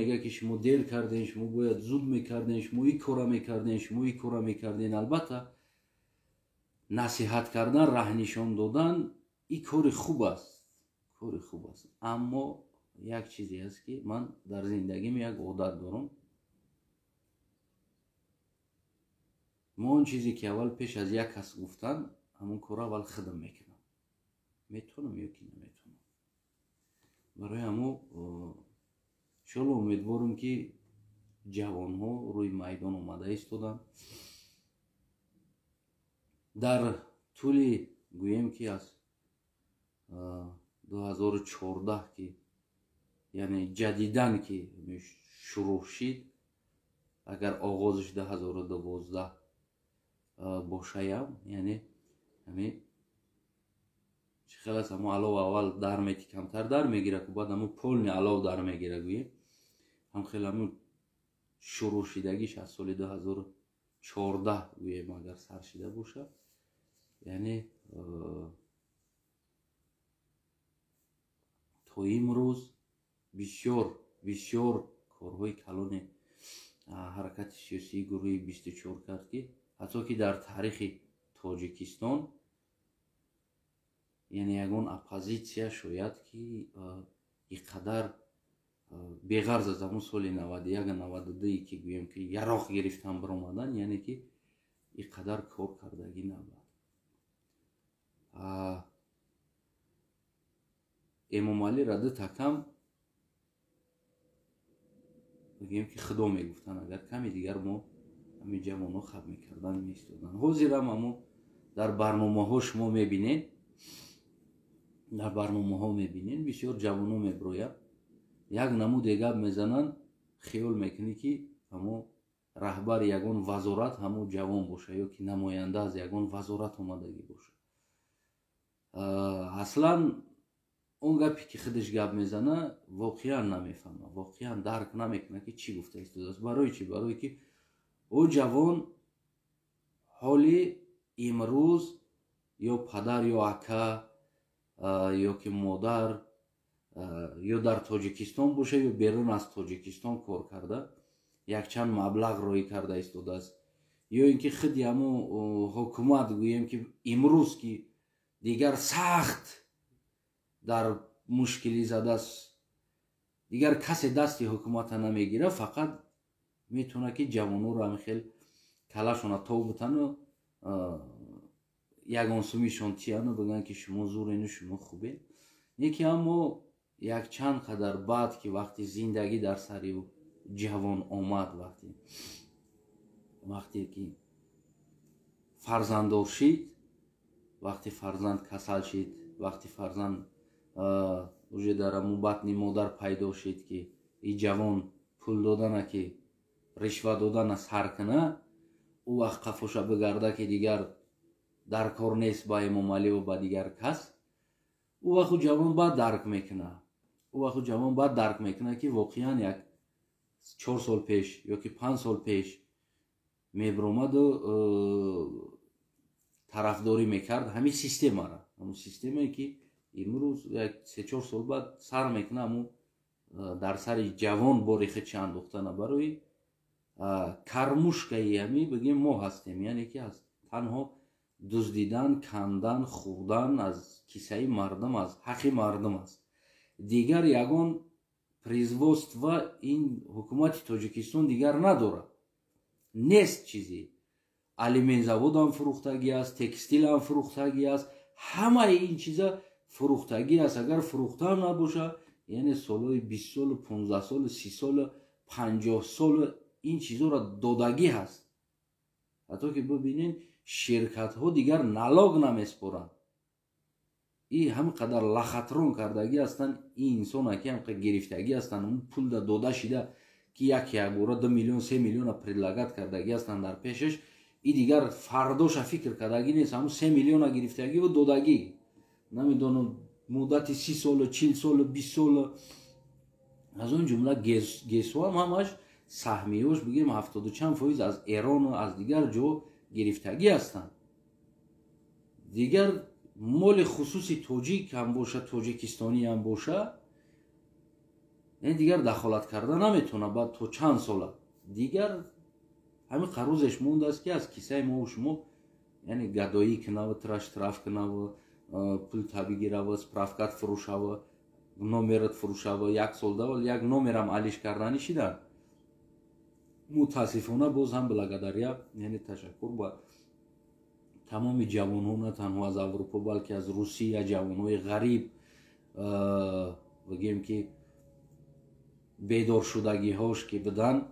میگه که شما دیر کردین، شما باید زود میکردین، شما این کارا میکردین، شما این کارا میکردین. البته نصیحت کردن، راه نشان دادن این کار خوب است، کار خوب است. اما یک چیزی است که من در زندگیم یک عادت دارم. ما اون چیزی که اول پیش از یک کس گفتن همون کارا اول خودم میکنم، میتونم یا که نمیتونم. برای همون شاید امیدوارم که جوان ها روی میدان اومده ایستادن. در طول گویم که از 2014 که یعنی جدیدن که شروع شد، اگر آغازش 2012 باشه، یعنی همین خلاص همون علاوه اول در میتی کمتر در میگیره که بعد همون پول علاوه در میگیره گویم هم خیلی همون شروع شدگیش از سال 2014 گویم اگر سر شده باشه. یعنی تا امروز بسیار کارهای کلان حرکت سیاسی گروه 24 کرد که حتی که در تاریخ تاجیکستان یعنی یگان اپوزیسیا شاید که اینقدر بغرض از همون سال 91 92 که گویم که یراق گرفتن برآمدن، یعنی که اینقدر کار کردگی نبود. امام علی رضی تکم بگیم که خدا میگفتن اگر کمی دیگر ما همین جوانو خب میکردن میستودن. حاضر هم در برنامه ها شما میبینین، در برنامه ها میبینین بسیار جوانو میبروید یک نمود دیگر میزنن، خیال میکنی که همو رهبر یگان وزارت همو جوان باشه یا که نماینده از یگان وزارت اومدگی باشه. اصلا اون گپی که خودش گپ میزنه واقعا نمیفهمه، واقعا درک نمیکنه که چی گفته است. برای چی؟ برای که او جوان حالی امروز یا پدر یا اکا یا که مادر یا در تاجیکستان باشه یا بیرون از تاجیکستان کار کرده، یک چند مبلغ روی کرده ایستاده است، یا اینکه خودی همو حکومت گوییم که امروز که دیگر سخت در مشکلی زده است، دیگر کسی دستی حکومت نمیگیره، فقط میتونه که جوانو رو همخیل کلاشون تا بتن و یگان سومیشون تیانو بگن که شما زور اینو شما خوبه. یکی اما یک چند قدر بعد که وقتی زندگی در سری جوان آمد، وقتی که فرزند شد، وقتی فرزند کسل شد، وقتی فرزند در امو بطن مادر پیدا شد که این جوان پول دادنه که رشوه دادن سر کنه، او وقت قفوشه بگرده که دیگر در کار نیست با امام علی و با دیگر کس، او وقت جوان باید درک میکنه، که واقعا یک 4 سال پیش یا که 5 سال پیش میبرومد و طرفداری میکرد همین سیستم را، همون سیستمی که امروز یک 3-4 سال بعد سر میکنه، همون در سر جوان باریخ چند دختنه. برای کرموشکایی همی بگیم ما هستیم، یعنی که از تنها دزدیدن، کندن، خوردن از کیسه مردم، از حق مردم است. دیگر یگان پریزوست و این حکومت تاجیکستان دیگر نداره، نیست چیزی. الیمن زود هم فروختگی است، تکستیل هم فروختگی است، همه این چیزا فروختگی است. اگر فروخته هم نباشه یعنی سالای 20 سال، 15 سال، 30 سال، 50 سال این چیزا را دادگی هست. حتی که ببینین شرکت ها دیگر نلاگ نمیسپرن. این همقدر لخطرون کردگی هستن این انسان ها که همقدر گرفتگی هستن، اون پول داده شده که یک باره 2 میلیون 3 میلیون پرداخت کردگی هستن در پیشش. این دیگر فرداش فکر کردگی نیست، همون 3 میلیون گرفتگی و دادگی. نمیدونم مدت 30 سال، 40 سال، 20 سال. از اون جمله گیسو هم همش سهمیه‌اش بگیم 70 چند فایز از ایران و از دیگر جو گرفتگی هستند. دیگر مال خصوصی تاجیک هم باشه، تاجیکستانی هم باشه، یعنی دیگر دخالت کردن نمیتونه. بعد تو چند ساله دیگر همین قروزش مونده است که از کیسه ما و شما یعنی گدایی کنه، ترش کنه، پول بگیره و سپرافکات فروشه و نومرت فروشه و یک سال دول یک نومرم علیش کردنی شده. متاسفانه باز هم بلگداریا یعنی تشکر با تمام جوانان نه تنها از اروپا بلکه از روسیه جوانای غریب بگیم که بیدار شدگی هاش که بدن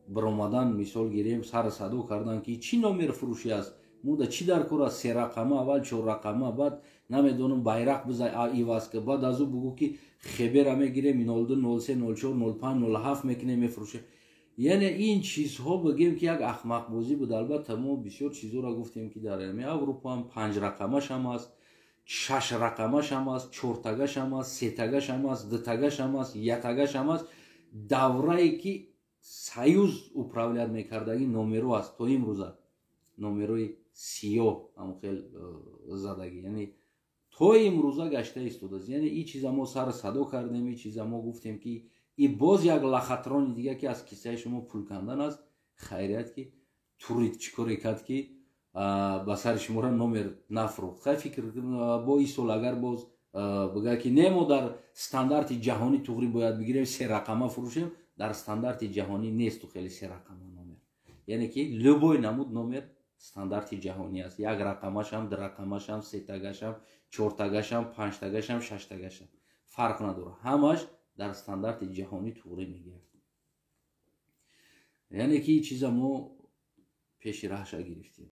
برآمدن مثال گیریم سر صدا کردن که چی نامر فروشی است مودا چی در کار است 3 رقمه اول 4 رقمه بعد نمیدونم bayrak بزای ایواز که بعد از او بگو که خبر میگیره 02 03 04 05 07 میکنه میفروشه. یعنی این چیزها بگیم که یک احمق بازی بود. البته ما بسیار چیزا را گفتیم که در اروپا هم 5 رقمش هم است، 6 رقمش هم است، 4 تگش هم است، 3 تگش هم است، 2 تگش هم است، 1 تگش هم است. دوره‌ای که سایوز управлять میکردگی نومرو است تا امروز نومروی سیو هم خیلی زدگی یعنی تا امروز گشته ایستاده. یعنی این چیزا ما سر صدا کردیم، این چیزا ما گفتیم که این باز یک لخطران دیگه که از کیسه شما پول کندن است. خیریت که تورید چیکار کرد که با سر شما را نومر نفروخت. خیلی فکر با این سال اگر باز بگه که نه ما در استاندارد جهانی توغری باید بگیریم 3 رقمه فروشیم، در استاندارد جهانی نیست تو خیلی 3 رقمه نومر. یعنی که لبوی نمود نومر استاندارد جهانی است. 1 رقمش هم 2 رقمش هم 3 تگش هم 4 تگش هم 5 تگش هم 6 تگش هم فرق نداره، همش در استاندارد جهانی توغری میگیرد. یعنی که این چیزا ما پیش راهش گرفتیم.